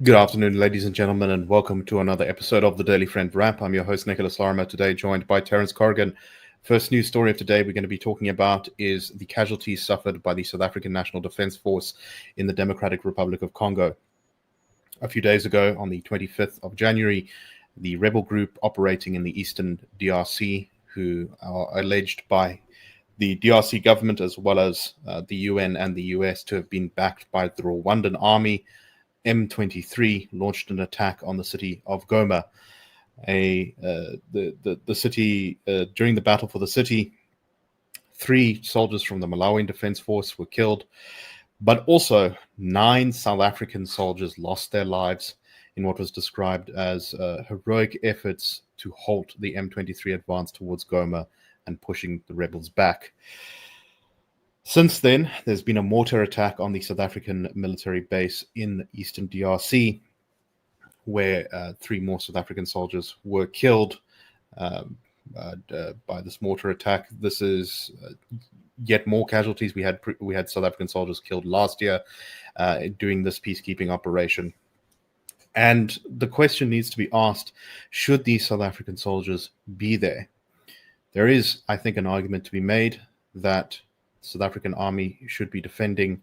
Good afternoon, ladies and gentlemen, and welcome to another episode of the Daily Friend Wrap. I'm your host, Nicholas Lorimer, today joined by Terence Corrigan. First news story of today we're going to be talking about is the casualties suffered by the South African National Defence Force in the Democratic Republic of Congo. A few days ago, on the 25th of January, the rebel group operating in the eastern DRC, who are alleged by the DRC government as well as the UN and the US to have been backed by the Rwandan army, M23, launched an attack on the city of Goma. The city, during the battle for the city, 3 soldiers from the Malawian Defense Force were killed, but also 9 South African soldiers lost their lives in what was described as heroic efforts to halt the M23 advance towards Goma and pushing the rebels back. Since then, there's been a mortar attack on the South African military base in eastern DRC, where 3 more South African soldiers were killed by this mortar attack. This is yet more casualties. We had South African soldiers killed last year doing this peacekeeping operation. And the question needs to be asked, should these South African soldiers be there? There is, I think, an argument to be made that South African army should be defending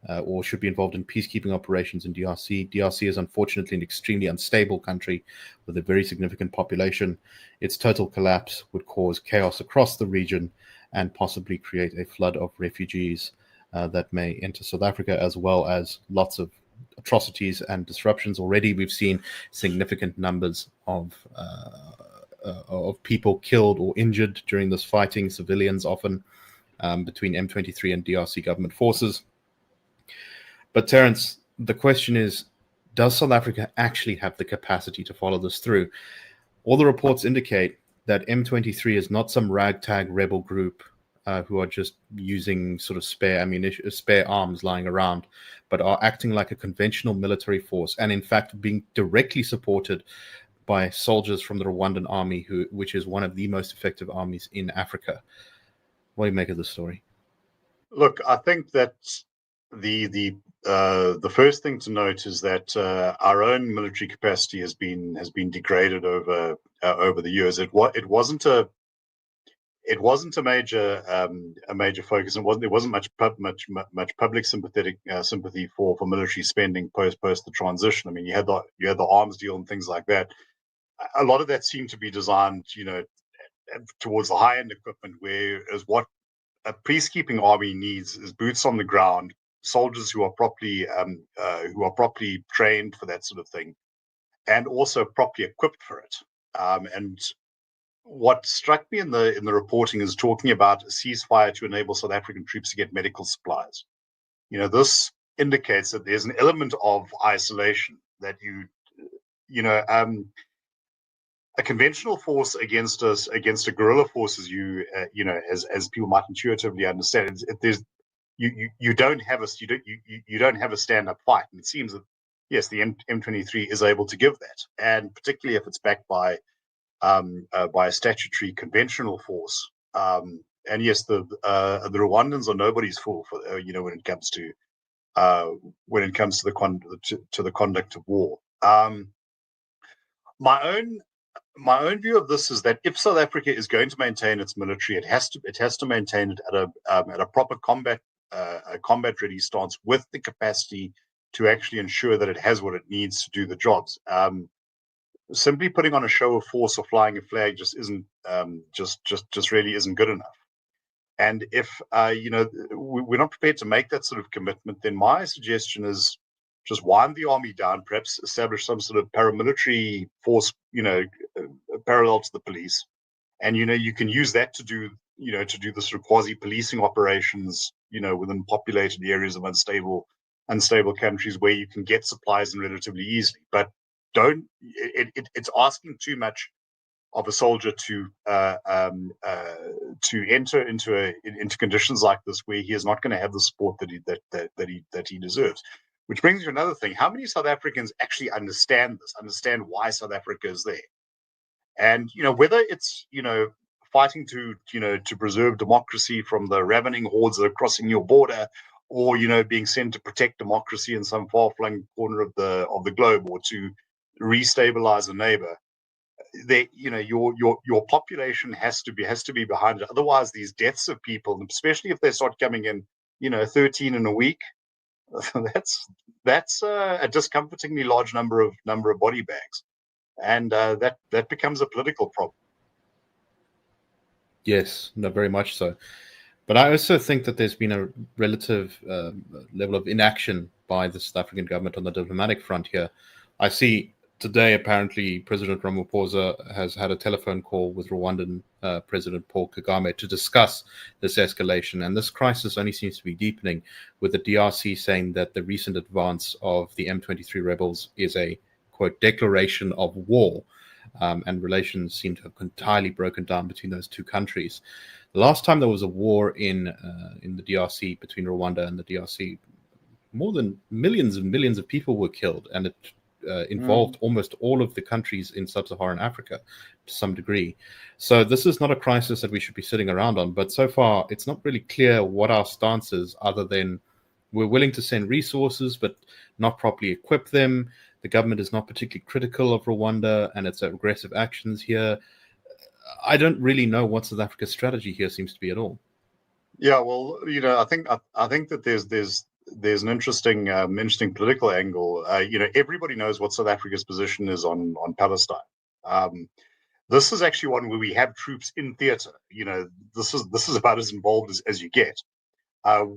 or should be involved in peacekeeping operations in DRC. DRC is unfortunately an extremely unstable country with a very significant population. Its total collapse would cause chaos across the region and possibly create a flood of refugees that may enter South Africa, as well as lots of atrocities and disruptions. Already we've seen significant numbers of people killed or injured during this fighting, civilians often, between M23 and DRC government forces. But Terence, the question is, does South Africa actually have the capacity to follow this through? All the reports indicate that M23 is not some ragtag rebel group who are just using sort of spare ammunition, spare arms lying around, but are acting like a conventional military force, and in fact being directly supported by soldiers from the Rwandan army, which is one of the most effective armies in Africa. What do you make of this story? Look, I think that the first thing to note is that our own military capacity has been degraded over the years. It wasn't a major focus. There wasn't much public sympathy for military spending post the transition. I mean, you had the arms deal and things like that. A lot of that seemed to be designed, towards the high end equipment, whereas what a peacekeeping army needs is boots on the ground, soldiers who are properly trained for that sort of thing, and also properly equipped for it. And what struck me in the reporting is talking about a ceasefire to enable South African troops to get medical supplies. This indicates that there's an element of isolation that a conventional force against a guerrilla force, as as people might intuitively understand, you don't have a stand-up fight, and it seems that yes, the M23 is able to give that, and particularly if it's backed by a statutory conventional force. And yes, the Rwandans are nobody's fool for when it comes to the conduct of war. My own view of this is that if South Africa is going to maintain its military, it has to maintain it at a proper combat ready stance, with the capacity to actually ensure that it has what it needs to do the jobs. Simply putting on a show of force or flying a flag just isn't really isn't good enough. And if we're not prepared to make that sort of commitment, then my suggestion is just wind the army down, perhaps establish some sort of paramilitary force, parallel to the police, and you can use that to do the sort of quasi-policing operations, within populated areas of unstable countries where you can get supplies in relatively easily. But it's asking too much of a soldier to enter into conditions like this, where he is not going to have the support that he deserves. Which brings me to another thing: how many South Africans actually understand why South Africa is there? And whether it's fighting to preserve democracy from the ravening hordes that are crossing your border, or being sent to protect democracy in some far-flung corner of the globe, or to restabilize a neighbor. Your population has to be behind it. Otherwise, these deaths of people, especially if they start coming in, 13 in a week, that's a discomfortingly large number of body bags, and that becomes a political problem. Yes, no, very much so. But I also think that there's been a relative level of inaction by the South African government on the diplomatic front here. I see today, apparently, President Ramaphosa has had a telephone call with Rwandan President Paul Kagame to discuss this escalation. And this crisis only seems to be deepening, with the DRC saying that the recent advance of the M23 rebels is a, quote, declaration of war. And relations seem to have entirely broken down between those two countries. The last time there was a war in the DRC, between Rwanda and the DRC, more than millions and millions of people were killed, and it involved almost all of the countries in sub-Saharan Africa to some degree. So this is not a crisis that we should be sitting around on, but so far it's not really clear what our stance is, other than we're willing to send resources but not properly equip them. The government is not particularly critical of Rwanda and its aggressive actions here. I don't really know what South Africa's strategy here seems to be at all. Yeah, well, I think that there's an interesting political angle. Everybody knows what South Africa's position is on Palestine. This is actually one where we have troops in theater. This is about as involved as you get.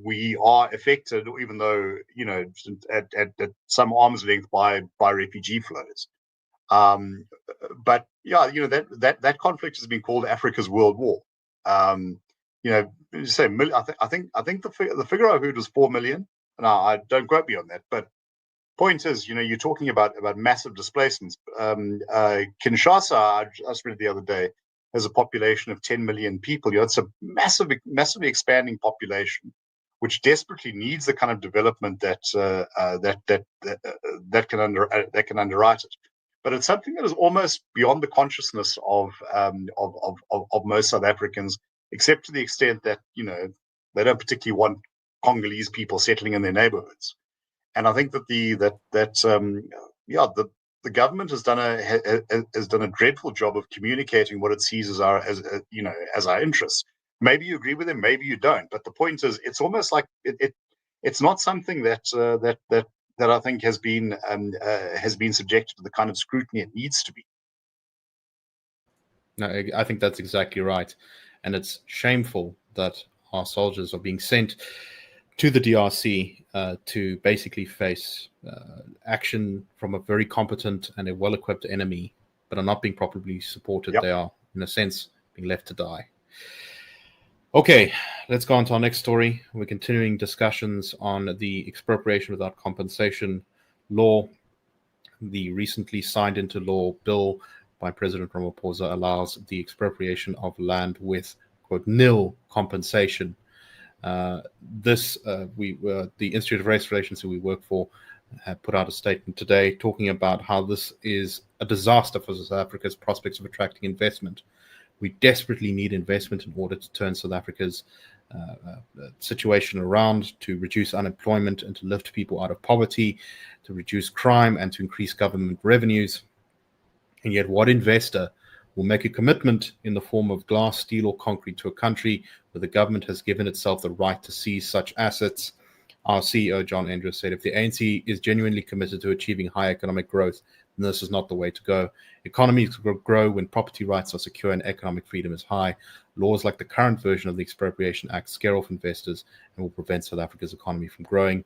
We are affected, even though at some arm's length by refugee flows. But yeah, that conflict has been called Africa's World War. Say I think the figure I heard was 4 million. Now, I don't quote me on that, but point is, you're talking about massive displacements. Kinshasa, I just read the other day, has a population of 10 million people. It's a massively expanding population, which desperately needs the kind of development that can underwrite it. But it's something that is almost beyond the consciousness of most South Africans, except to the extent that they don't particularly want Congolese people settling in their neighborhoods. And I think that the government has done a dreadful job of communicating what it sees as our interests. Maybe you agree with him, maybe you don't. But the point is, it's almost like it's not something that I think has been subjected to the kind of scrutiny it needs to be. No, I think that's exactly right, and it's shameful that our soldiers are being sent to the DRC to basically face action from a very competent and a well-equipped enemy, but are not being properly supported. Yep. They are, in a sense, being left to die. Okay, let's go on to our next story. We're continuing discussions on the expropriation without compensation law. The recently signed into law bill by President Ramaphosa allows the expropriation of land with, quote, nil compensation. The Institute of Race Relations, who we work for, have put out a statement today talking about how this is a disaster for South Africa's prospects of attracting investment. We desperately need investment in order to turn South Africa's situation around, to reduce unemployment and to lift people out of poverty, to reduce crime and to increase government revenues. And yet, what investor will make a commitment in the form of glass, steel, or concrete to a country where the government has given itself the right to seize such assets? Our CEO, John Andrews, said, if the ANC is genuinely committed to achieving high economic growth, then this is not the way to go. Economies grow when property rights are secure and economic freedom is high. Laws like the current version of the Expropriation Act scare off investors and will prevent South Africa's economy from growing.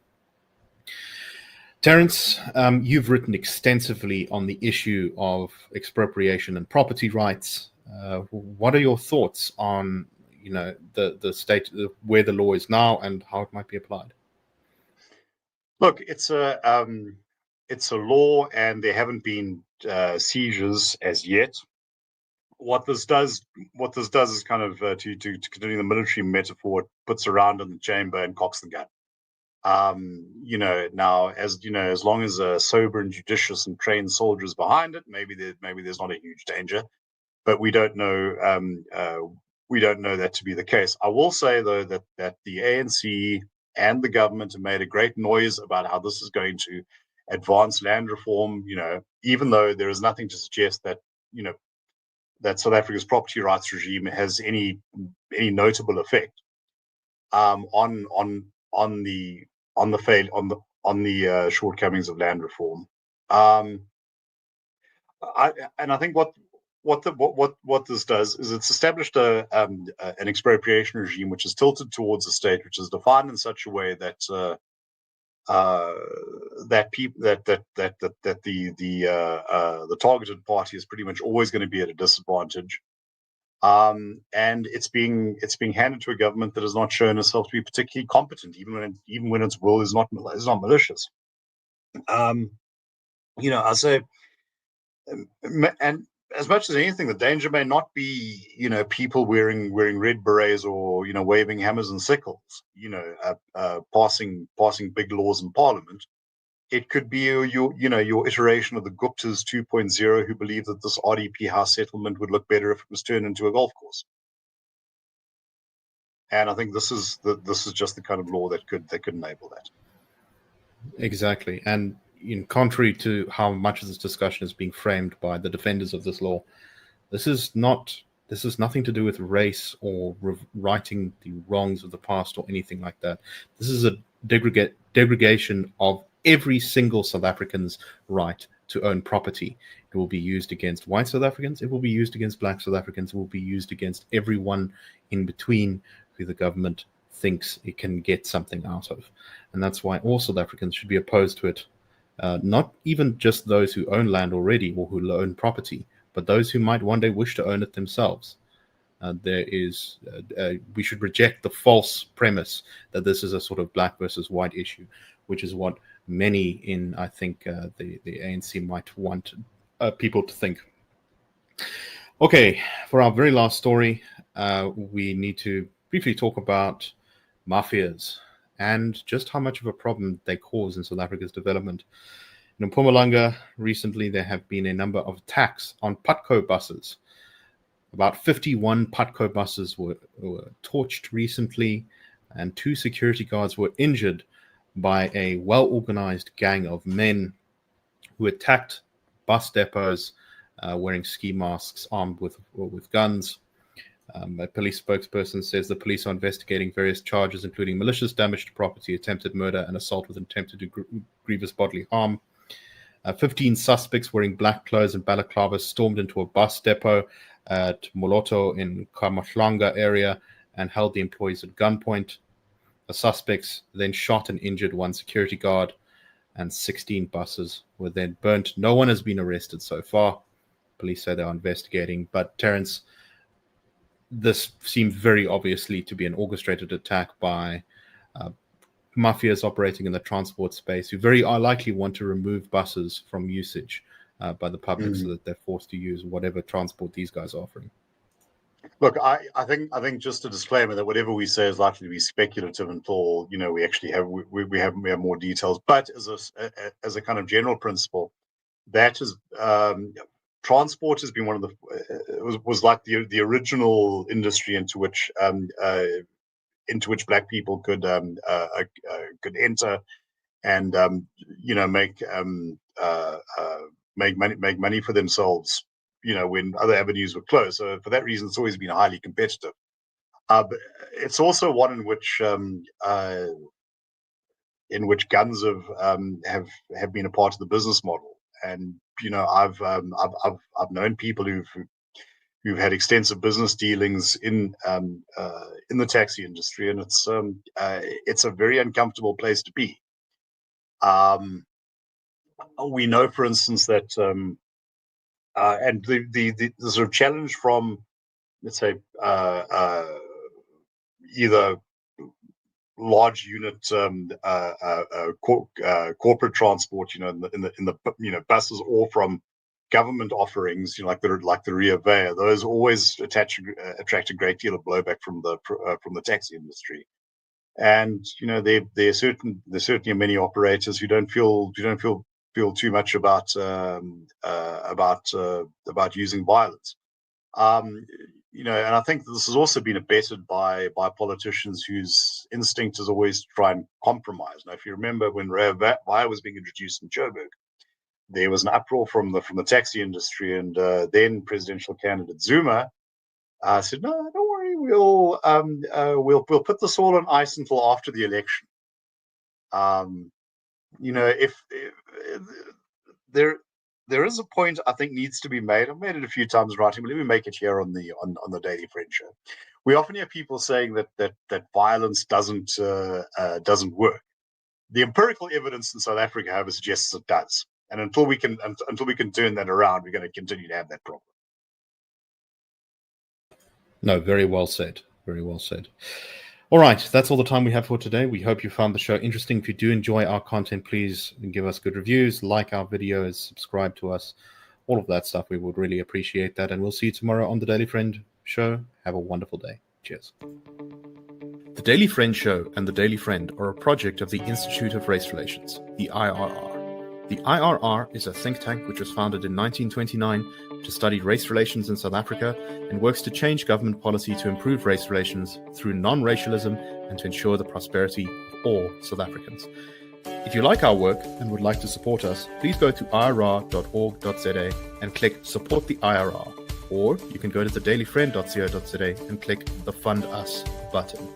Terence, you've written extensively on the issue of expropriation and property rights. What are your thoughts on, the state where the law is now and how it might be applied? Look, it's a law, and there haven't been seizures as yet. What this does is kind of to continue the military metaphor, it puts a round in the chamber and cocks the gun. Now, as long as sober and judicious and trained soldiers behind it, maybe there's not a huge danger, but we don't know. We don't know that to be the case. I will say, though, that the ANC and the government have made a great noise about how this is going to advance land reform, even though there is nothing to suggest that, that South Africa's property rights regime has any notable effect on the shortcomings of land reform. I think what this does is it's established an expropriation regime which is tilted towards the state, which is defined in such a way that the targeted party is pretty much always going to be at a disadvantage. And it's being handed to a government that has not shown itself to be particularly competent, even when its will is not malicious. I say, and as much as anything, the danger may not be, people wearing red berets or waving hammers and sickles, passing big laws in Parliament. It could be your iteration of the Guptas 2.0, who believe that this RDP house settlement would look better if it was turned into a golf course. And I think this is just the kind of law that could enable that. Exactly. And contrary to how much of this discussion is being framed by the defenders of this law, this is nothing to do with race or righting the wrongs of the past or anything like that. This is a degradation of every single South African's right to own property. It will be used against white South Africans. It will be used against black South Africans. It will be used against everyone in between who the government thinks it can get something out of. And that's why all South Africans should be opposed to it. Not even just those who own land already or who own property, but those who might one day wish to own it themselves. We should reject the false premise that this is a sort of black versus white issue, which is what many in, I think, the ANC might want people to think. Okay, for our very last story, we need to briefly talk about Mafias and just how much of a problem they cause in South Africa's development. In Mpumalanga, recently there have been a number of attacks on Putco buses. About 51 Putco buses were torched recently, and 2 security guards were injured by a well-organized gang of men who attacked bus depots wearing ski masks, armed with guns. A police spokesperson says the police are investigating various charges, including malicious damage to property, attempted murder, and assault with intent to do grievous bodily harm. 15 suspects wearing black clothes and balaclavas stormed into a bus depot at Moloto in Mpumalanga area and held the employees at gunpoint. The suspects then shot and injured 1 security guard, and 16 buses were then burnt. No one has been arrested so far. Police say they are investigating. But Terence, this seems very obviously to be an orchestrated attack by mafias operating in the transport space, who very likely want to remove buses from usage by the public so that they're forced to use whatever transport these guys are offering. Look, I think just a disclaimer that whatever we say is likely to be speculative until we actually have more details. But as a kind of general principle, that is transport has been one of the was like the original industry into which black people could enter and make money for themselves, when other avenues were closed. So for that reason, it's always been highly competitive. But it's also one in which guns have been a part of the business model. And I've known people who've had extensive business dealings in the taxi industry, and it's a very uncomfortable place to be. We know, for instance, that and the sort of challenge from, let's say, either large unit corporate transport, in the buses, or from government offerings, like the Ria Vaya, those always attract a great deal of blowback from the taxi industry. And there certainly are many operators who don't feel too much about using violence. and I think this has also been abetted by politicians whose instinct is always to try and compromise. Now, if you remember when Vaya was being introduced in Joburg, there was an uproar from the taxi industry, and then presidential candidate Zuma said, "No, don't worry, we'll put this all on ice until after the election." If there is a point I think needs to be made. I've made it a few times writing, but let me make it here on the Daily Friend Show. We often hear people saying that violence doesn't work. The empirical evidence in South Africa, however, suggests it does. And until we can turn that around, we're going to continue to have that problem. No, very well said. Very well said. All right, that's all the time we have for today. We hope you found the show interesting. If you do enjoy our content, please give us good reviews, like our videos, subscribe to us, all of that stuff. We would really appreciate that. And we'll see you tomorrow on the Daily Friend Show. Have a wonderful day. Cheers. The Daily Friend Show and the Daily Friend are a project of the Institute of Race Relations, the IRR. The IRR is a think tank which was founded in 1929 to study race relations in South Africa and works to change government policy to improve race relations through non-racialism and to ensure the prosperity of all South Africans. If you like our work and would like to support us, please go to irr.org.za and click Support the IRR, or you can go to thedailyfriend.co.za and click the Fund Us button.